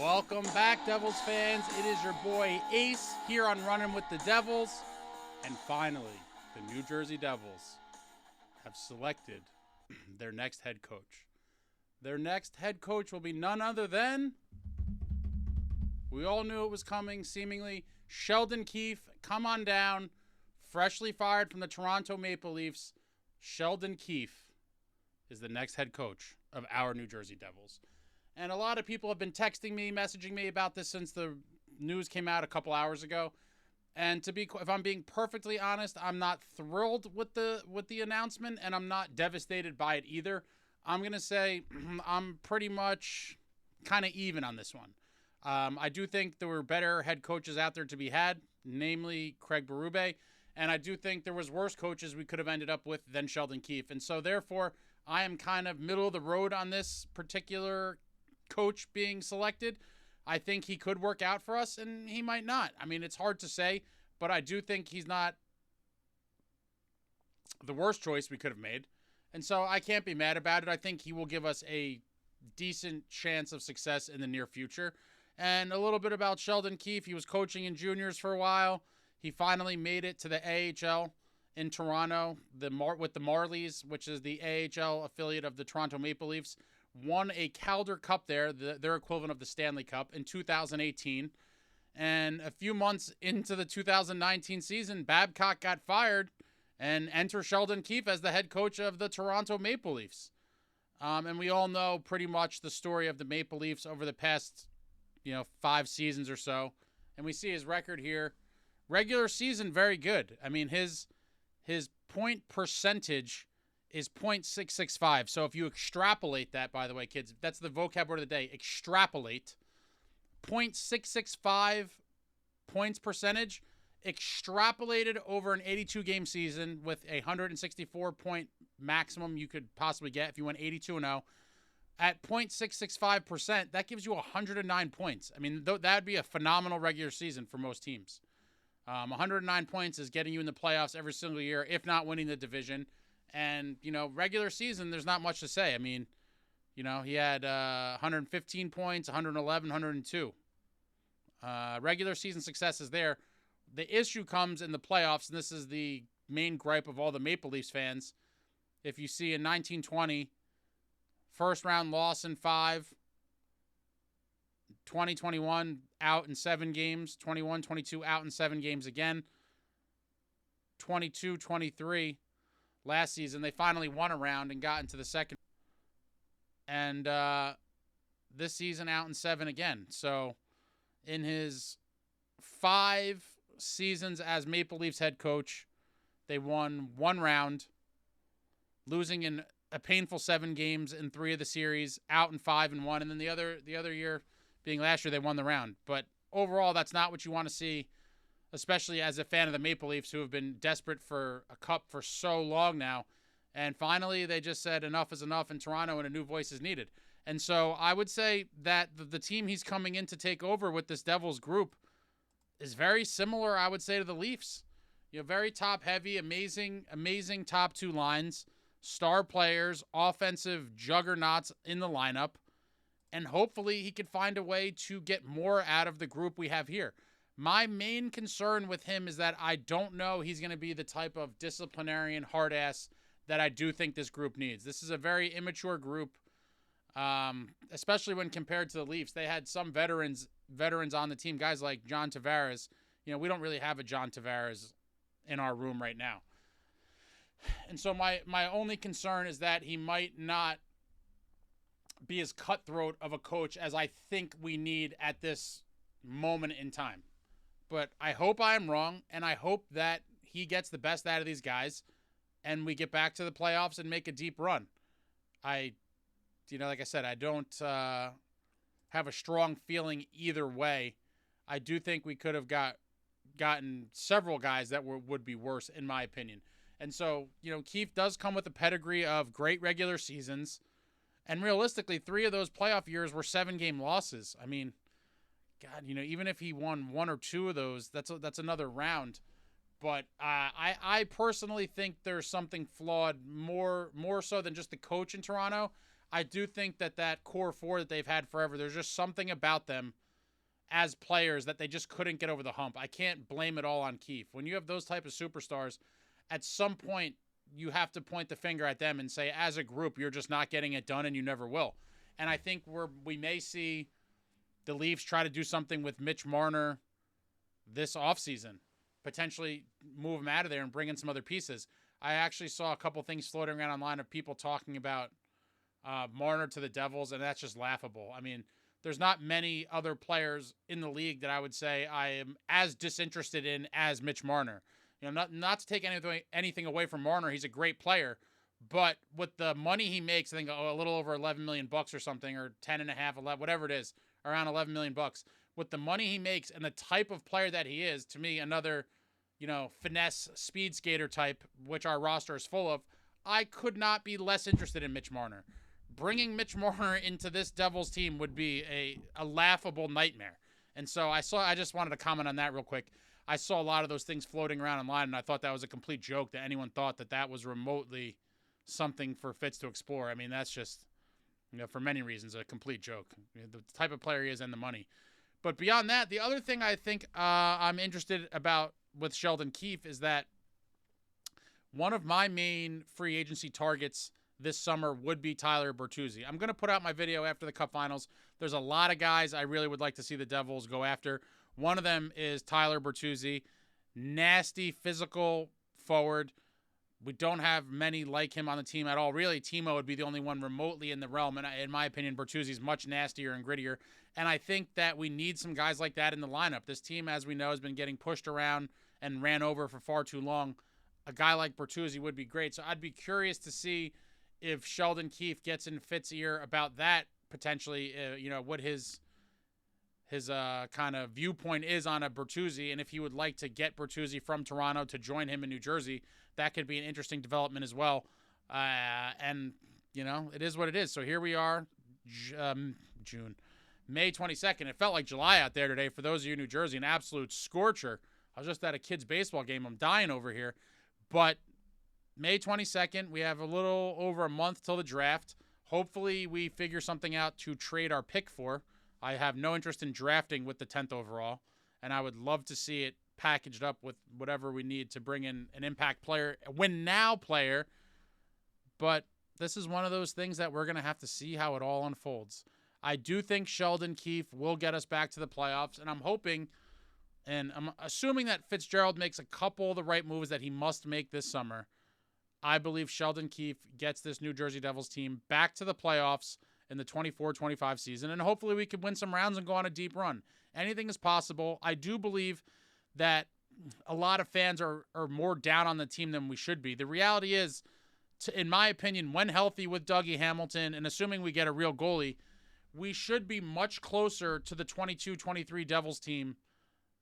Welcome back, Devils fans. It is your boy Ace here on Running with the Devils. And finally, the New Jersey Devils have selected their next head coach. Their next head coach will be none other than, we all knew it was coming, seemingly, Sheldon Keefe. Come on down, freshly fired from the Toronto Maple Leafs. Sheldon Keefe is the next head coach of our New Jersey Devils. And a lot of people have been texting me, messaging me about this since the news came out a couple hours ago. And if I'm being perfectly honest, I'm not thrilled with the announcement, and I'm not devastated by it either. I'm going to say I'm pretty much kind of even on this one. I do think there were better head coaches out there to be had, namely Craig Berube. And I do think there was worse coaches we could have ended up with than Sheldon Keefe. And so therefore, I am kind of middle of the road on this particular coach being selected. I think he could work out for us, and he might not. I mean, it's hard to say, but I do think he's not the worst choice we could have made. And so I can't be mad about it. I think he will give us a decent chance of success in the near future. And a little bit about Sheldon Keefe. He was coaching in juniors for a while. He finally made it to the AHL in Toronto with the Marlies, which is the AHL affiliate of the Toronto Maple Leafs. Won a Calder Cup there, their equivalent of the Stanley Cup, in 2018. And a few months into the 2019 season, Babcock got fired, and enter Sheldon Keefe as the head coach of the Toronto Maple Leafs. And we all know pretty much the story of the Maple Leafs over the past, 5 seasons or so. And we see his record here. Regular season, very good. I mean, his point percentage is .665. So if you extrapolate that, by the way, kids, that's the vocab word of the day, extrapolate, .665 points percentage, extrapolated over an 82-game season with a 164-point maximum you could possibly get if you went 82-0. At 0.665%, that gives you 109 points. I mean, that would be a phenomenal regular season for most teams. 109 points is getting you in the playoffs every single year, if not winning the division. And, regular season, there's not much to say. I mean, he had 115 points, 111, 102. Regular season success is there. The issue comes in the playoffs, and this is the main gripe of all the Maple Leafs fans. If you see in 1920, first-round loss in 5, 2021 out in 7 games, 21-22 out in 7 games again, 22-23 last season, they finally won a round and got into the second. And this season out in 7 again. So in his 5 seasons as Maple Leafs head coach, they won 1 round, losing in a painful 7 games in 3 of the series, out in 5 and 1. And then the other year being last year, they won the round. But overall, that's not what you want to see, especially as a fan of the Maple Leafs, who have been desperate for a cup for so long now. And finally, they just said enough is enough in Toronto and a new voice is needed. And so I would say that the team he's coming in to take over with this Devils group is very similar, I would say, to the Leafs. Very top-heavy, amazing top 2 lines, star players, offensive juggernauts in the lineup. And hopefully he could find a way to get more out of the group we have here. My main concern with him is that I don't know he's going to be the type of disciplinarian hard ass that I do think this group needs. This is a very immature group, especially when compared to the Leafs. They had some veterans on the team, guys like John Tavares. We don't really have a John Tavares in our room right now. And so my only concern is that he might not be as cutthroat of a coach as I think we need at this moment in time. But I hope I'm wrong, and I hope that he gets the best out of these guys, and we get back to the playoffs and make a deep run. Like I said, I don't have a strong feeling either way. I do think we could have gotten several guys that would be worse, in my opinion. And so, Keefe does come with a pedigree of great regular seasons, and realistically, 3 of those playoff years were 7-game losses. I mean, God, even if he won 1 or 2 of those, that's another round. But I personally think there's something flawed, more so than just the coach in Toronto. I do think that core four that they've had forever, there's just something about them as players that they just couldn't get over the hump. I can't blame it all on Keefe. When you have those type of superstars, at some point you have to point the finger at them and say, as a group, you're just not getting it done and you never will. And I think we may see the Leafs try to do something with Mitch Marner this offseason, potentially move him out of there and bring in some other pieces. I actually saw a couple things floating around online of people talking about Marner to the Devils, and that's just laughable. I mean, there's not many other players in the league that I would say I am as disinterested in as Mitch Marner. You know, not to take anything away from Marner. He's a great player, but with the money he makes, I think a little over $11 million or something, or 10 and a half, 11, whatever it is, around $11 million. With the money he makes and the type of player that he is, to me, another, finesse speed skater type, which our roster is full of, I could not be less interested in Mitch Marner. Bringing Mitch Marner into this Devils team would be a laughable nightmare. And so I just wanted to comment on that real quick. I saw a lot of those things floating around online, and I thought that was a complete joke that anyone thought that was remotely something for Fitz to explore. I mean, that's just, for many reasons, a complete joke. The type of player he is and the money. But beyond that, the other thing I think I'm interested about with Sheldon Keefe is that one of my main free agency targets this summer would be Tyler Bertuzzi. I'm going to put out my video after the Cup Finals. There's a lot of guys I really would like to see the Devils go after. One of them is Tyler Bertuzzi. Nasty, physical forward. We don't have many like him on the team at all. Really, Timo would be the only one remotely in the realm. And in my opinion, Bertuzzi's much nastier and grittier. And I think that we need some guys like that in the lineup. This team, as we know, has been getting pushed around and ran over for far too long. A guy like Bertuzzi would be great. So I'd be curious to see if Sheldon Keefe gets in Fitz's ear about that potentially, what his kind of viewpoint is on a Bertuzzi, and if he would like to get Bertuzzi from Toronto to join him in New Jersey. That could be an interesting development as well. And, it is what it is. So here we are, May 22nd. It felt like July out there today. For those of you in New Jersey, an absolute scorcher. I was just at a kid's baseball game. I'm dying over here. But May 22nd, we have a little over a month till the draft. Hopefully we figure something out to trade our pick for. I have no interest in drafting with the 10th overall, and I would love to see it packaged up with whatever we need to bring in an impact player, a win-now player. But this is one of those things that we're going to have to see how it all unfolds. I do think Sheldon Keefe will get us back to the playoffs, and I'm hoping, and I'm assuming that Fitzgerald makes a couple of the right moves that he must make this summer. I believe Sheldon Keefe gets this New Jersey Devils team back to the playoffs in the 24-25 season, and hopefully we could win some rounds and go on a deep run. Anything is possible. I do believe that a lot of fans are more down on the team than we should be. The reality is, in my opinion, when healthy with Dougie Hamilton, and assuming we get a real goalie, we should be much closer to the 22-23 Devils team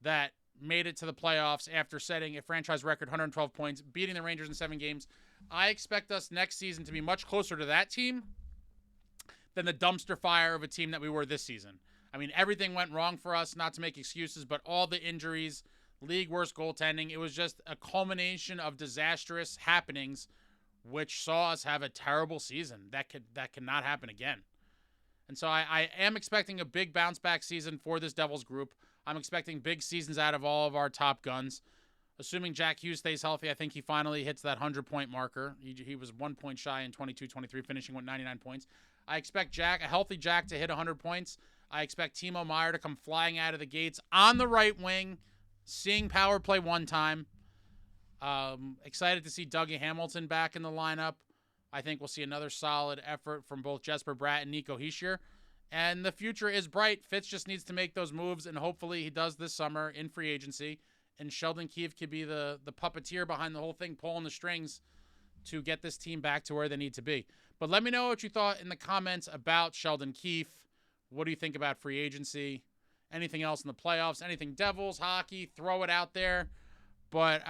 that made it to the playoffs after setting a franchise record 112 points, beating the Rangers in 7 games. I expect us next season to be much closer to that team than the dumpster fire of a team that we were this season. I mean, everything went wrong for us, not to make excuses, but all the injuries, league worst goaltending, it was just a culmination of disastrous happenings, which saw us have a terrible season. That cannot happen again. And so I am expecting a big bounce back season for this Devils group. I'm expecting big seasons out of all of our top guns. Assuming Jack Hughes stays healthy, I think he finally hits that 100-point marker. He was 1 point shy in 22-23, finishing with 99 points. I expect a healthy Jack to hit 100 points. I expect Timo Meier to come flying out of the gates on the right wing, seeing power play one time. Excited to see Dougie Hamilton back in the lineup. I think we'll see another solid effort from both Jesper Bratt and Nico Hischier. And the future is bright. Fitz just needs to make those moves, and hopefully he does this summer in free agency. And Sheldon Keefe could be the puppeteer behind the whole thing, pulling the strings to get this team back to where they need to be. But let me know what you thought in the comments about Sheldon Keefe. What do you think about free agency? Anything else in the playoffs? Anything Devils, hockey? Throw it out there. But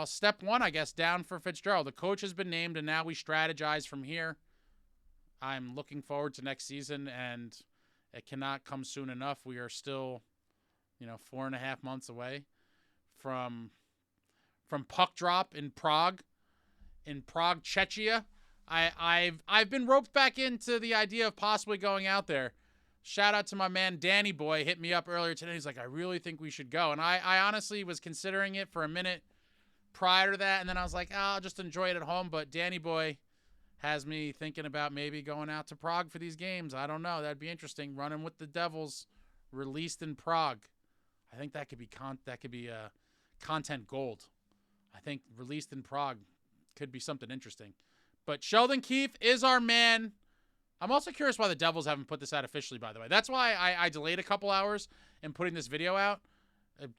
step one, I guess, down for Fitzgerald. The coach has been named, and now we strategize from here. I'm looking forward to next season, and it cannot come soon enough. We are still, 4.5 months away from puck drop in Prague, Czechia, I've been roped back into the idea of possibly going out there. Shout out to my man Danny Boy, hit me up earlier today. He's like, I really think we should go. And I honestly was considering it for a minute prior to that, and then I was like, I'll just enjoy it at home. But Danny Boy has me thinking about maybe going out to Prague for these games. I don't know. That'd be interesting. Running with the Devils, released in Prague. I think that could be content gold. I think released in Prague could be something interesting. But Sheldon Keefe is our man. I'm also curious why the Devils haven't put this out officially, by the way. That's why I delayed a couple hours in putting this video out.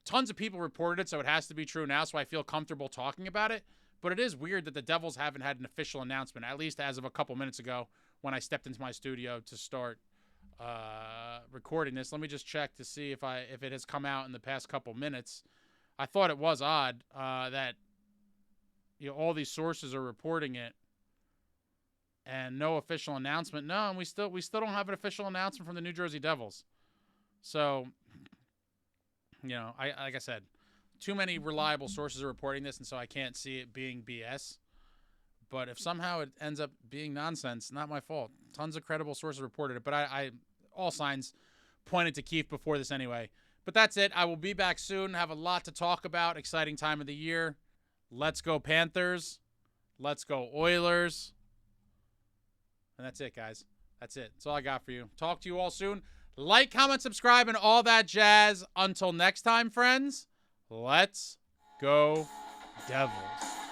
Tons of people reported it, so it has to be true now, so I feel comfortable talking about it. But it is weird that the Devils haven't had an official announcement, at least as of a couple minutes ago when I stepped into my studio to start recording this. Let me just check to see if it has come out in the past couple minutes. I thought it was odd that all these sources are reporting it and no official announcement. No, and we still don't have an official announcement from the New Jersey Devils. So, like I said, too many reliable sources are reporting this, and so I can't see it being BS. But if somehow it ends up being nonsense, not my fault. Tons of credible sources reported it, but I all signs pointed to Keefe before this anyway. But that's it. I will be back soon. Have a lot to talk about. Exciting time of the year. Let's go Panthers. Let's go Oilers. And that's it, guys. That's it. That's all I got for you. Talk to you all soon. Like, comment, subscribe, and all that jazz. Until next time, friends, let's go Devils.